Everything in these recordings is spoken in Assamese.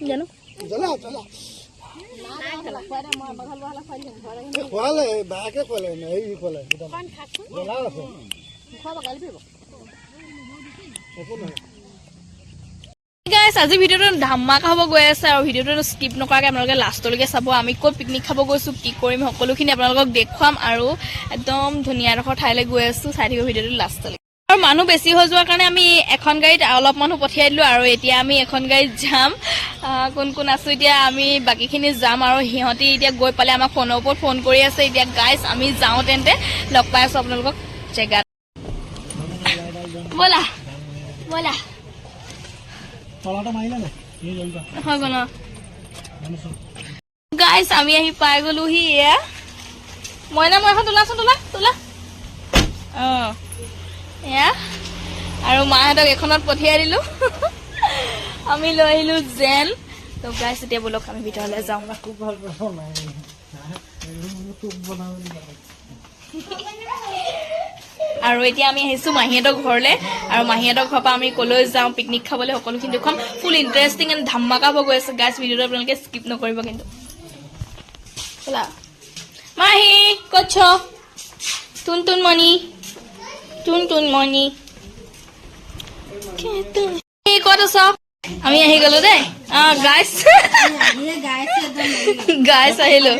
জানো খোৱালে বাকে খোৱালে এই খোৱালে জ্বলা আছে গাইছ আজি ভিডিওটো ধামাকা হ'ব গৈ আছে আৰু ভিডিওটো স্কিপ নকৰাকৈ আপোনালোকে লাষ্টলৈকে চাব আমি ক'ত পিকনিক খাব গৈছোঁ কি কৰিম সকলোখিনি আপোনালোকক দেখুৱাম আৰু একদম ধুনীয়া এডোখৰ ঠাইলৈ গৈ আছোঁ চাই থাকিব ভিডিওটো লাষ্টলৈকে আৰু মানুহ বেছি হৈ যোৱাৰ কাৰণে আমি এখন গাড়ীত অলপ মানুহ পঠিয়াই দিলোঁ আৰু এতিয়া আমি এখন গাড়ীত যাম কোন কোন আছোঁ এতিয়া আমি বাকীখিনি যাম আৰু সিহঁতি এতিয়া গৈ পালে আমাক ফোনৰ ওপৰত ফোন কৰি আছে এতিয়া গাইছ আমি যাওঁ তেন্তে লগ পাই আছোঁ আপোনালোকক জেগাত ব'লা ব'লা গাইছ আমি আহি পাই গলোহি এয়া মইনা মই এখন তোলাচোন তোলা তোলা এয়া আৰু মাহঁতক এখনত পঠিয়াই দিলো আমি লৈ আহিলো জেন তো গাইছ এতিয়া বলক আমি ভিতৰলৈ যাওঁ খুব ভাল আৰু এতিয়া আমি আহিছোঁ মাহীহঁতৰ ঘৰলৈ আৰু মাহীহঁতৰ ঘৰৰ পৰা আমি কলৈ যাওঁ পিকনিক খাবলৈ সকলোখিনি দেখুৱাম ফুল ইণ্টাৰেষ্টিং এণ্ড ধামাকা হৈ গৈ আছে গাইছ ভিডিঅ'টো আপোনালোকে স্কিপ নকৰিব কিন্তু মাহী ক'ত টুনটুনমণি ক'ত আছ আমি আহি গলো দেই গাইছ গাইছ আহিলো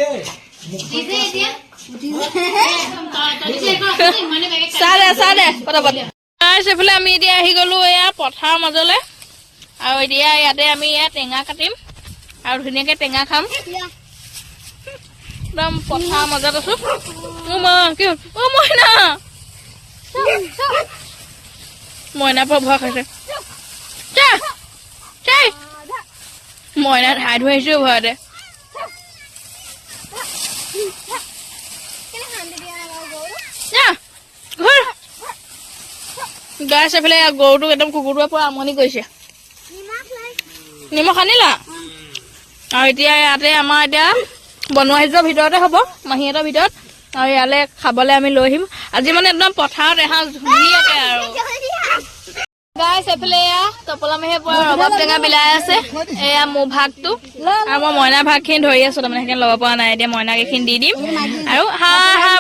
সেইফালে আমি এতিয়া আহি গলো এয়া পথাৰৰ মাজলৈ আৰু এতিয়া ইয়াতে আমি টেঙা কাটিম আৰু ধুনীয়াকে টেঙা খাম একদম পথাৰৰ মাজত আছো মইনা পৰা ভয় খাইছে মইনা ঠাই ধুই আহিছো ভয়তে গাইছ এফালে গৰুটোক একদম কুকুৰটোৱে পৰা আমনি কৰিছে নিমখ আনিলা আৰু এতিয়া ইয়াতে আমাৰ এতিয়া বনোৱা সিজোৱাৰ ভিতৰতে হ'ব মাহীহঁতৰ ভিতৰত আৰু ইয়ালৈ খাবলৈ আমি লৈ আহিম আজি মানে একদম পথাৰত এসাঁজ ধুনীয়াকৈ আৰু গাইছ এফালে এয়া টপলামেহে পৰা ৰবাব টেঙা বিলাই আছে এয়া মোৰ ভাগটো আৰু মই মইনাৰ ভাগখিনি ধৰি আছো তাৰমানে সেইখিনি ল'ব পৰা নাই এতিয়া মইনাক এইখিনি দি দিম আৰু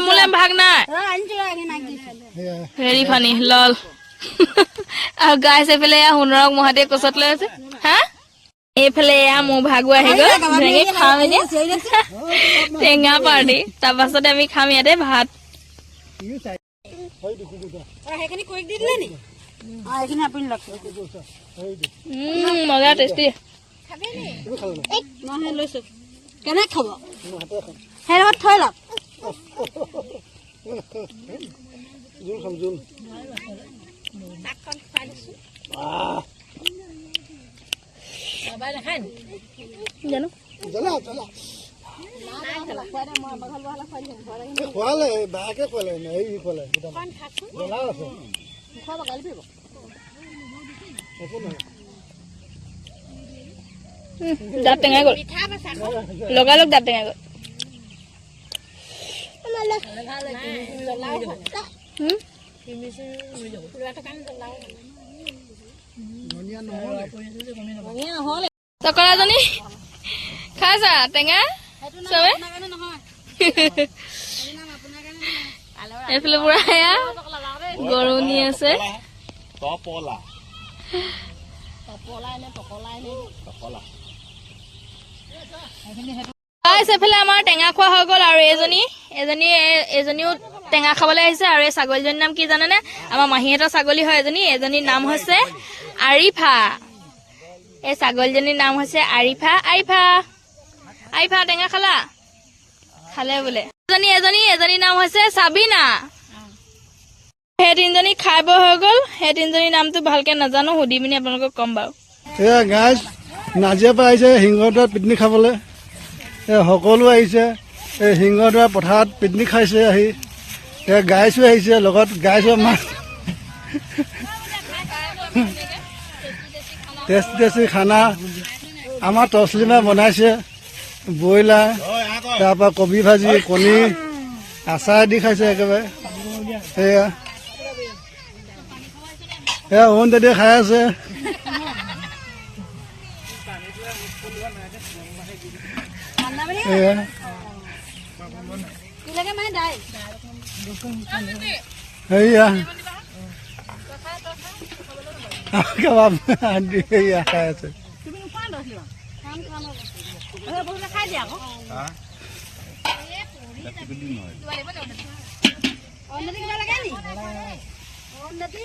মোলৈ ভাগ নাই হেৰি ফানি লল আৰু গাইছ এইফালে এয়া সোণৰক মহাদেৱ কোচত লৈ আছে হা এইফালে এয়া মোৰ ভাগো আহি গ'ল ধুনীয়াকৈ খাম এতিয়া টেঙা পাৰ্টি তাৰপাছতে আমি খাম ইয়াতে ভাত মজা টেষ্টি কেনে খাব সেই লগত থৈ লওক জোল খাম জোল জানো খোৱালে বাকে খোৱালে এই খোৱালে জ্বলা আছে দাঁত টেঙাই গ'ল লগালগ দাঁত টেঙাই গ'ল চকৰাজনী খাইছা টেঙা চবে এইফালে পুৰা এয়া গৰু নি আছে এইফালে আমাৰ টেঙা খোৱা হৈ গ'ল আৰু এজনীও টেঙা খাবলৈ আহিছে আৰু এই ছাগলীজনীৰ নাম কি জানেনে আমাৰ মাহীহঁতৰ ছাগলী হয় এজনীৰ নাম হৈছে আৰিফা এই ছাগলীজনীৰ নাম হৈছে আৰিফা আৰিফা টেঙা খালা খালে বোলে এজনীৰ নাম হৈছে চাবিনা সেই তিনিজনী খাই বৈ হৈ গ'ল সেই তিনিজনীৰ নামটো ভালকে নাজানো সুধি পিনি আপোনালোকক ক'ম বাৰু এয়া গাইছ নাজিয়া পৰা আহিছে সিংহদুৱাৰত পিকনিক খাবলৈ সকলো আহিছে এই সিংহদুৱাৰ পথাৰত পিকনিক খাইছে আহি গাইছো আহিছে লগত গাইছৰ মাছ টেষ্টি খানা আমাৰ তছলিমে বনাইছে ব্ৰইলাৰ তাৰপৰা কবি ভাজি কণী আচাৰ দি খাইছে একেবাৰে সেয়া অৰুণ দাদীয়ে খাই আছে এয়া কিলাকে মানে দাই এয়া কাবাব এয়া খাই আছে তুমি নোখোৱা লৈছিলো খাম খাম বহুতে খাই দিয়া আকৌ অন্নতি কিবা লাগে নি অন্নতি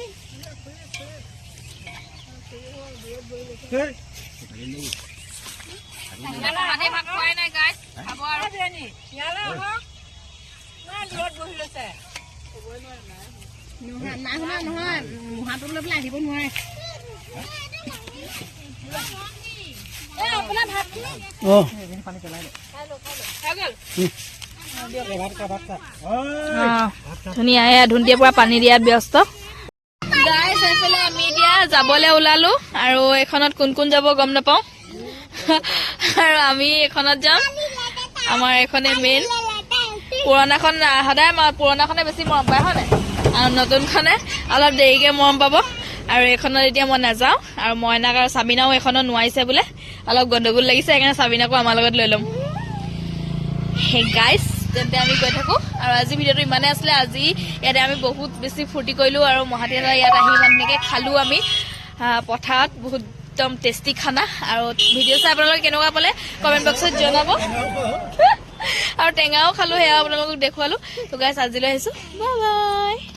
নহয় মুহাটো লৈ পেলাই আহিব নোৱাৰে আপোনাৰ ভাত অঁ ধুনীয়া এয়া ধুনীয়া পৰা পানী দিয়াত ব্যস্ত গাইছ এইফালে আমি এতিয়া যাবলৈ ওলালো আৰু এইখনত কোন কোন যাব গম নাপাওঁ আৰু আমি এইখনত যাম আমাৰ এইখনে মেইন পুৰণাখন সদায় পুৰণাখনে বেছি মৰম পায় হয় নাই আৰু নতুনখনে অলপ দেৰিকে মৰম পাব আৰু এইখনত এতিয়া মই নাযাওঁ আৰু মইনাক আৰু চাবিনাও এইখনত নোৱাৰিছে বোলে অলপ গণ্ডগোল লাগিছে সেইকাৰণে চাবিনাকো আমাৰ লগত লৈ ল'ম হে গাইছ তেন্তে আমি গৈ থাকো আৰু আজি ভিডিঅ'টো ইমানে আছিলে আজি ইয়াতে আমি বহুত বেছি ফূৰ্তি কৰিলো আৰু মহাদেৱ ইয়াত আহি ধুনীয়াকৈ খালো আমি পথাৰত বহুত একদম টেষ্টি খানা আৰু ভিডিঅ' চাই আপোনালোকে কেনেকুৱা পালে কমেণ্ট বক্সত জনাব আৰু টেঙাও খালো সেয়া আপোনালোকক দেখুৱালো তো গাইছ আজিলৈ আহিছো বাই বাই